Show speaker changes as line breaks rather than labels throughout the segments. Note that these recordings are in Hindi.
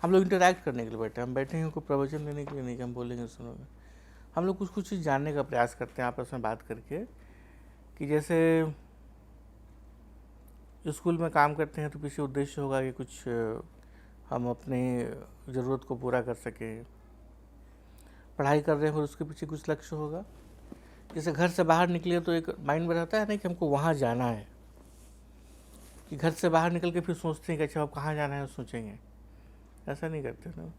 हम लोग इंटरैक्ट करने के लिए बैठे हैं, हम बैठे हैं कोई प्रवचन देने के लिए नहीं कि हम बोलेंगे सुनोगे। हम लोग कुछ कुछ चीज़ जानने का प्रयास करते हैं आपस में बात करके, कि जैसे स्कूल में काम करते हैं तो पीछे उद्देश्य होगा कि कुछ हम अपने ज़रूरत को पूरा कर सकें। पढ़ाई कर रहे हैं और उसके पीछे कुछ लक्ष्य होगा। जैसे घर से बाहर निकले तो एक माइंड में रहता है ना कि हमको वहाँ जाना है, कि घर से बाहर निकल के फिर सोचते हैं कि अच्छा अब कहाँ जाना है, सोचेंगे। ऐसा नहीं करते ना।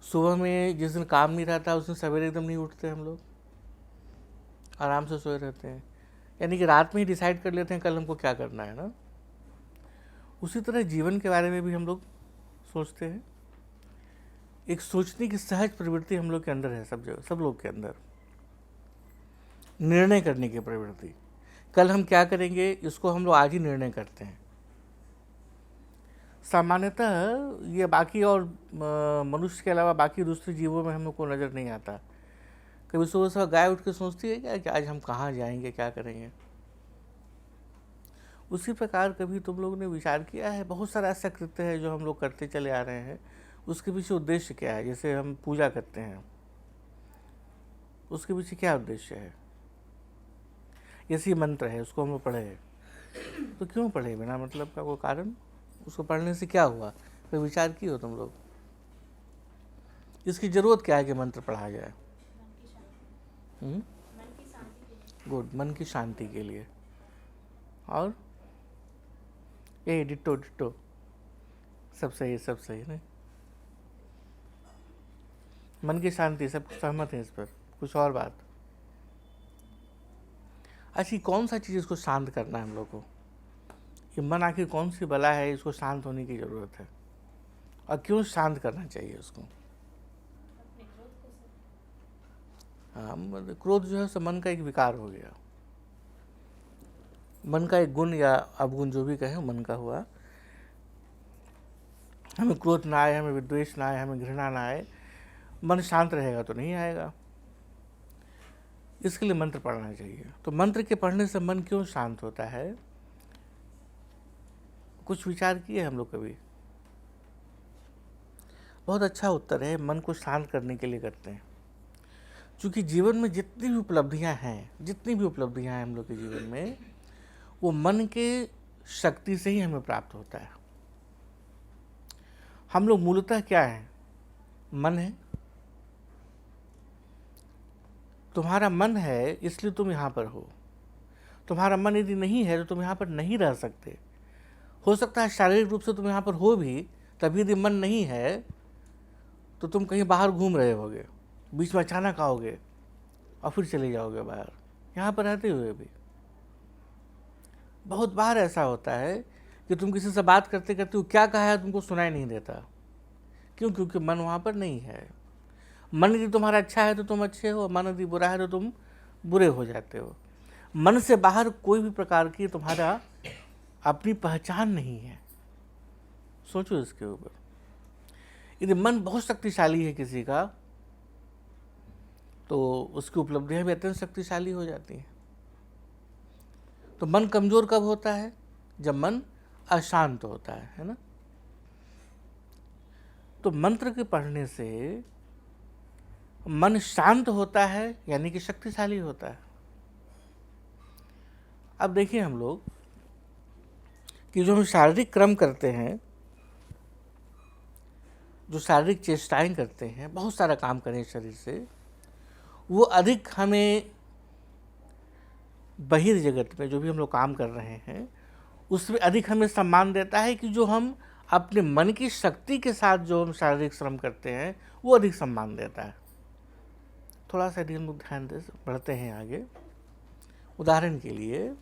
सुबह में जिस दिन काम नहीं रहता उस दिन सवेरे एकदम नहीं उठते हम लोग, आराम से सोए रहते हैं, यानी कि रात में ही डिसाइड कर लेते हैं कल हमको क्या करना है ना। उसी तरह जीवन के बारे में भी हम लोग सोचते हैं। एक सोचने की सहज प्रवृत्ति हम लोग के अंदर है, सब जगह, सब लोग के अंदर। निर्णय करने की प्रवृत्ति, कल हम क्या करेंगे इसको हम लोग आज ही निर्णय करते हैं। सामान्यतः ये बाकी और मनुष्य के अलावा बाकी दूसरे जीवों में हम लोग को नज़र नहीं आता। कभी सुबह सुबह गाय उठ के सोचती है क्या कि आज हम कहाँ जाएंगे, क्या करेंगे। उसी प्रकार कभी तुम लोगों ने विचार किया है, बहुत सारा ऐसा कृत्य है जो हम लोग करते चले आ रहे हैं, उसके पीछे उद्देश्य क्या है। जैसे हम पूजा करते हैं, उसके पीछे क्या उद्देश्य है। जैसे मंत्र है, उसको हम लोग पढ़े, तो क्यों पढ़े, बिना मतलब का कोई कारण। उसको पढ़ने से क्या हुआ, कोई विचार किए हो तुम लोग। इसकी जरूरत क्या है कि मंत्र पढ़ा जाए। गुड, मन की शांति के लिए। और ये डिट्टो डिट्टो, सब सही, सब सही नहीं। मन की शांति, सब सहमत है इस पर। कुछ और बात। अच्छी कौन सा चीज़ इसको शांत करना है हम लोग को। ये मन आखिर कौन सी बला है, इसको शांत होने की ज़रूरत है, और क्यों शांत करना चाहिए उसको। हाँ, क्रोध जो है सो मन का एक विकार हो गया, मन का एक गुण या अवगुण जो भी कहें, मन का हुआ। हमें क्रोध ना आए, हमें विद्वेष ना आए, हमें घृणा ना आए, मन शांत रहेगा तो नहीं आएगा। इसके लिए मंत्र पढ़ना चाहिए। तो मंत्र के पढ़ने से मन क्यों शांत होता है, कुछ विचार किए हम लोग कभी। बहुत अच्छा उत्तर है, मन को शांत करने के लिए करते हैं। क्योंकि जीवन में जितनी भी उपलब्धियां हैं हम लोग के जीवन में, वो मन के शक्ति से ही हमें प्राप्त होता है। हम लोग मूलतः क्या है, मन है। तुम्हारा मन है इसलिए तुम यहाँ पर हो। तुम्हारा मन यदि नहीं है तो तुम यहाँ पर नहीं रह सकते। हो सकता है शारीरिक रूप से तुम यहाँ पर हो भी, तभी यदि मन नहीं है तो तुम कहीं बाहर घूम रहे होगे, बीच में अचानक आओगे और फिर चले जाओगे बाहर, यहाँ पर रहते हुए भी। बहुत बार ऐसा होता है कि तुम किसी से बात करते करते हो क्या कहा है तुमको सुनाई नहीं देता। क्यों, क्योंकि मन वहाँ पर नहीं है। मन यदि तुम्हारा अच्छा है तो तुम अच्छे हो, मन यदि बुरा है तो तुम बुरे हो जाते हो। मन से बाहर कोई भी प्रकार की तुम्हारा अपनी पहचान नहीं है। सोचो इसके ऊपर। यदि मन बहुत शक्तिशाली है किसी का, तो उसकी उपलब्धियां भी अत्यंत शक्तिशाली हो जाती हैं। तो मन कमजोर कब होता है, जब मन अशांत होता है ना। तो मंत्र के पढ़ने से मन शांत होता है, यानी कि शक्तिशाली होता है। अब देखिए हम लोग कि जो हम शारीरिक क्रम करते हैं, जो शारीरिक चेष्टाएं करते हैं, बहुत सारा काम करें शरीर से, वो अधिक हमें बहिर्जगत में जो भी हम लोग काम कर रहे हैं उसमें अधिक हमें सम्मान देता है कि जो हम अपने मन की शक्ति के साथ जो हम शारीरिक श्रम करते हैं वो अधिक सम्मान देता है। थोड़ा सा हम लोग ध्यान दे बढ़ते हैं आगे। उदाहरण के लिए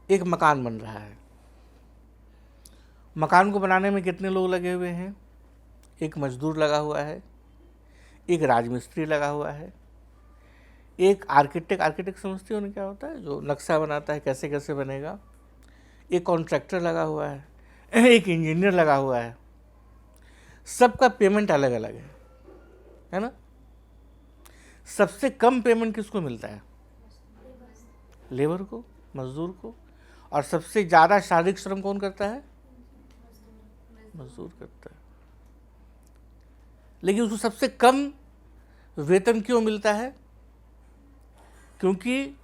एक मकान बन रहा है। मकान को बनाने में कितने लोग लगे हुए हैं, एक मजदूर लगा हुआ है, एक राजमिस्त्री लगा हुआ है, एक आर्किटेक्ट समझते हो ना क्या होता है, जो नक्शा बनाता है कैसे कैसे बनेगा, एक कॉन्ट्रैक्टर लगा हुआ है, एक इंजीनियर लगा हुआ है। सबका पेमेंट अलग अलग है ना। सबसे कम पेमेंट किसको मिलता है, लेबर को, मजदूर को। और सबसे ज़्यादा शारीरिक श्रम कौन करता है, मजदूर करता है, लेकिन उसको सबसे कम वेतन क्यों मिलता है? क्योंकि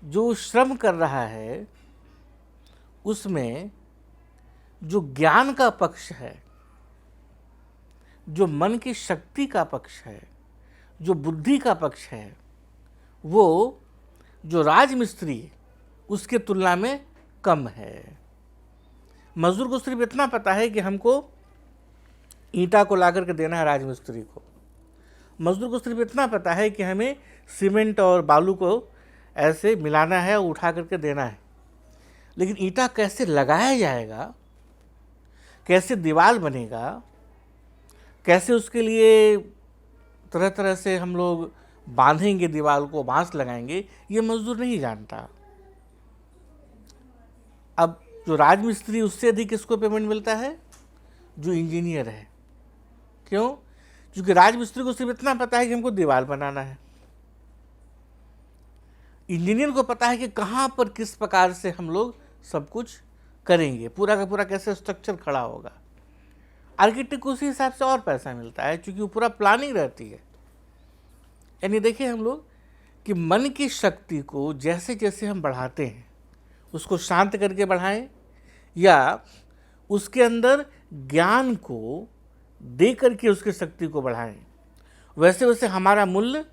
जो श्रम कर रहा है उसमें जो ज्ञान का पक्ष है, जो मन की शक्ति का पक्ष है, जो बुद्धि का पक्ष है, वो जो राजमिस्त्री उसके तुलना में कम है। मजदूर को सिर्फ इतना पता है कि हमको ईंटा को ला करके देना है राजमिस्त्री को। मजदूर को सिर्फ इतना पता है कि हमें सीमेंट और बालू को ऐसे मिलाना है और उठा करके देना है, लेकिन ईंटा कैसे लगाया जाएगा, कैसे दीवार बनेगा, कैसे उसके लिए तरह तरह से हम लोग बांधेंगे दीवार को, बांस लगाएंगे, ये मजदूर नहीं जानता। अब जो राजमिस्त्री, उससे अधिक किसको पेमेंट मिलता है? जो इंजीनियर है। क्यों? क्योंकि राजमिस्त्री को सिर्फ इतना पता है कि हमको दीवार बनाना है। इंजीनियर को पता है कि कहाँ पर किस प्रकार से हम लोग सब कुछ करेंगे, पूरा का पूरा कैसे स्ट्रक्चर खड़ा होगा। आर्किटेक्ट को उसी हिसाब से और पैसा मिलता है, क्योंकि वो पूरा प्लानिंग रहती है। यानी देखिए हम लोग कि मन की शक्ति को जैसे जैसे हम बढ़ाते हैं, उसको शांत करके बढ़ाएं या उसके अंदर ज्ञान को दे करके उसकी शक्ति को बढ़ाएं, वैसे वैसे हमारा मूल्य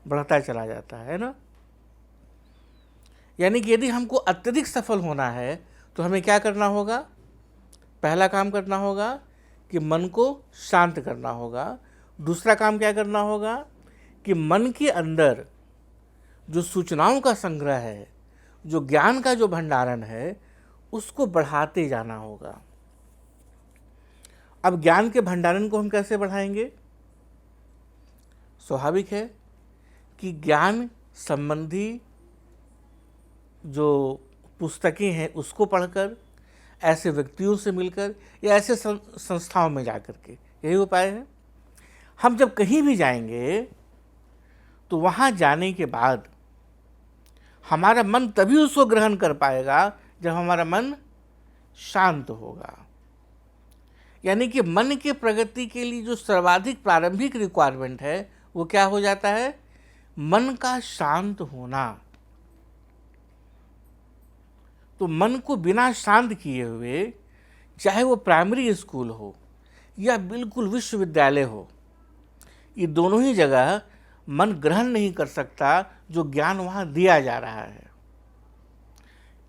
बढ़ता चला जाता है ना। यानी कि यदि हमको अत्यधिक सफल होना है तो हमें क्या करना होगा? पहला काम करना होगा कि मन को शांत करना होगा। दूसरा काम क्या करना होगा कि मन के अंदर जो सूचनाओं का संग्रह है, जो ज्ञान का जो भंडारण है, उसको बढ़ाते जाना होगा। अब ज्ञान के भंडारण को हम कैसे बढ़ाएंगे? स्वाभाविक है कि ज्ञान संबंधी जो पुस्तकें हैं उसको पढ़कर, ऐसे व्यक्तियों से मिलकर या ऐसे संस्थाओं में जाकर के, यही उपाय है। हम जब कहीं भी जाएंगे तो वहाँ जाने के बाद हमारा मन तभी उसको ग्रहण कर पाएगा जब हमारा मन शांत होगा। यानी कि मन के प्रगति के लिए जो सर्वाधिक प्रारंभिक रिक्वायरमेंट है वो क्या हो जाता है? मन का शांत होना। तो मन को बिना शांत किए हुए, चाहे वो प्राइमरी स्कूल हो या बिल्कुल विश्वविद्यालय हो, ये दोनों ही जगह मन ग्रहण नहीं कर सकता जो ज्ञान वहाँ दिया जा रहा है।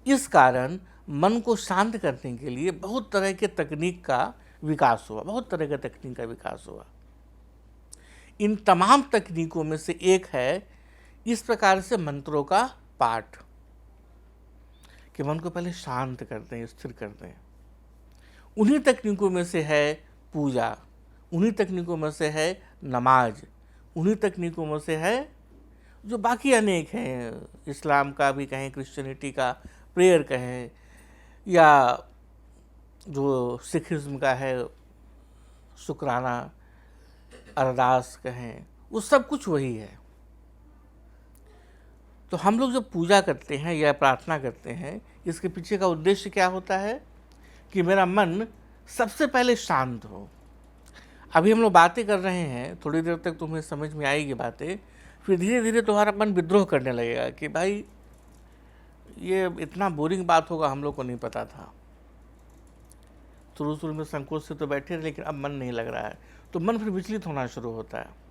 इस कारण मन को शांत करने के लिए बहुत तरह के तकनीक का विकास हुआ, बहुत तरह के तकनीक का विकास हुआ। इन तमाम तकनीकों में से एक है इस प्रकार से मंत्रों का पाठ, कि मन को पहले शांत कर दें, स्थिर कर दें। उन्हीं तकनीकों में से है पूजा, उन्हीं तकनीकों में से है नमाज, उन्हीं तकनीकों में से है जो बाकी अनेक हैं, इस्लाम का भी कहें, क्रिश्चियनिटी का प्रेयर कहें, या जो सिखिज्म का है शुक्राना अरदास कहें, वो सब कुछ वही है। तो हम लोग जब पूजा करते हैं या प्रार्थना करते हैं, इसके पीछे का उद्देश्य क्या होता है? कि मेरा मन सबसे पहले शांत हो। अभी हम लोग बातें कर रहे हैं, थोड़ी देर तक तुम्हें समझ में आएगी बातें, फिर धीरे धीरे तुम्हारा मन विद्रोह करने लगेगा कि भाई ये इतना बोरिंग बात होगा, हम लोग को नहीं पता था। शुरू में संकोच से तो बैठे, लेकिन अब मन नहीं लग रहा है, तो मन फिर विचलित होना शुरू होता है।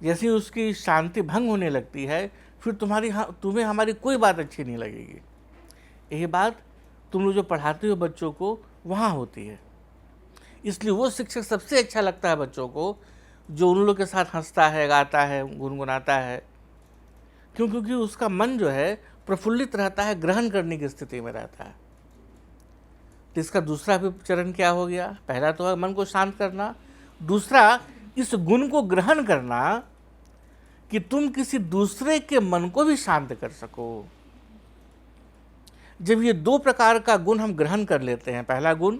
जैसे ही उसकी शांति भंग होने लगती है, फिर तुम्हें हमारी कोई बात अच्छी नहीं लगेगी। यही बात तुम लोग जो पढ़ाते हो बच्चों को, वहाँ होती है। इसलिए वो शिक्षक सबसे अच्छा लगता है बच्चों को जो उन लोग के साथ हंसता है, गाता है, गुनगुनाता है। क्यों? क्योंकि उसका मन जो है प्रफुल्लित रहता है, ग्रहण करने की स्थिति में रहता है। तो इसका दूसरा भी चरण क्या हो गया? पहला तो है मन को शांत करना, दूसरा इस गुण को ग्रहण करना कि तुम किसी दूसरे के मन को भी शांत कर सको। जब ये दो प्रकार का गुण हम ग्रहण कर लेते हैं, पहला गुण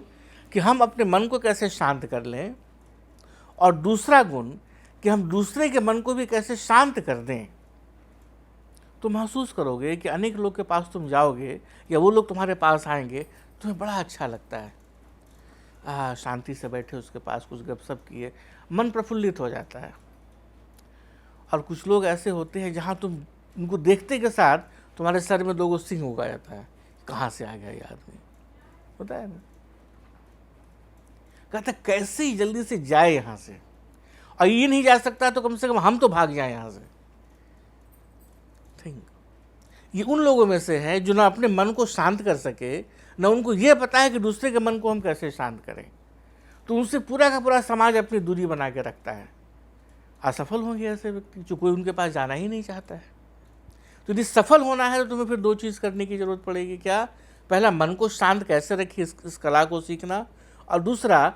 कि हम अपने मन को कैसे शांत कर लें, और दूसरा गुण कि हम दूसरे के मन को भी कैसे शांत कर दें, तो महसूस करोगे कि अनेक लोग के पास तुम जाओगे या वो लोग तुम्हारे पास आएंगे तुम्हें बड़ा अच्छा लगता है। शांति से बैठे उसके पास, कुछ गपशप किए, मन प्रफुल्लित हो जाता है। और कुछ लोग ऐसे होते हैं जहाँ तुम उनको देखते के साथ तुम्हारे सर में 2 सिंह उगा जाता है, कहाँ से आ गया ये आदमी, होता है ना। कहता कैसे ही जल्दी से जाए यहाँ से, और ये नहीं जा सकता तो कम से कम हम तो भाग जाए यहाँ से। थिंक ये उन लोगों में से है जो ना अपने मन को शांत कर सके, ना उनको ये पता है कि दूसरे के मन को हम कैसे शांत करें, तो उनसे पूरा का पूरा समाज अपनी दूरी बना के रखता है। असफल होंगे ऐसे व्यक्ति जो कोई उनके पास जाना ही नहीं चाहता है। तो यदि सफल होना है तो तुम्हें फिर 2 चीज़ करने की जरूरत पड़ेगी। क्या? पहला, मन को शांत कैसे रखिए, इस कला को सीखना। और दूसरा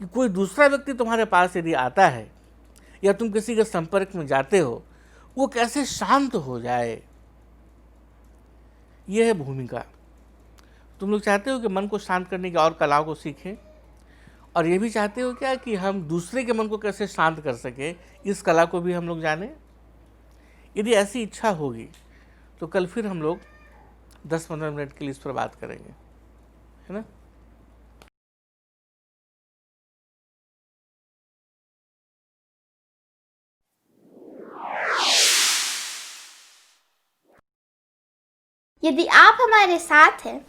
कि कोई दूसरा व्यक्ति तुम्हारे पास यदि आता है या तुम किसी के संपर्क में जाते हो, वो कैसे शांत हो जाए, ये है भूमिका। तुम लोग चाहते हो कि मन को शांत करने की और कलाओं को सीखें, और ये भी चाहते हो क्या कि हम दूसरे के मन को कैसे शांत कर सके, इस कला को भी हम लोग जाने। यदि ऐसी इच्छा होगी तो कल फिर हम लोग 10-15 मिनट के लिए इस पर बात करेंगे, है ना।
यदि आप हमारे साथ हैं,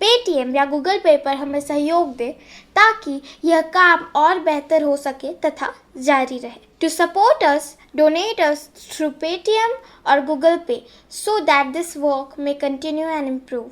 पेटीएम या गूगल पे पर हमें सहयोग दें ताकि यह काम और बेहतर हो सके तथा जारी रहे। To support us, donate us through Paytm और Google Pay so that this work may continue and improve.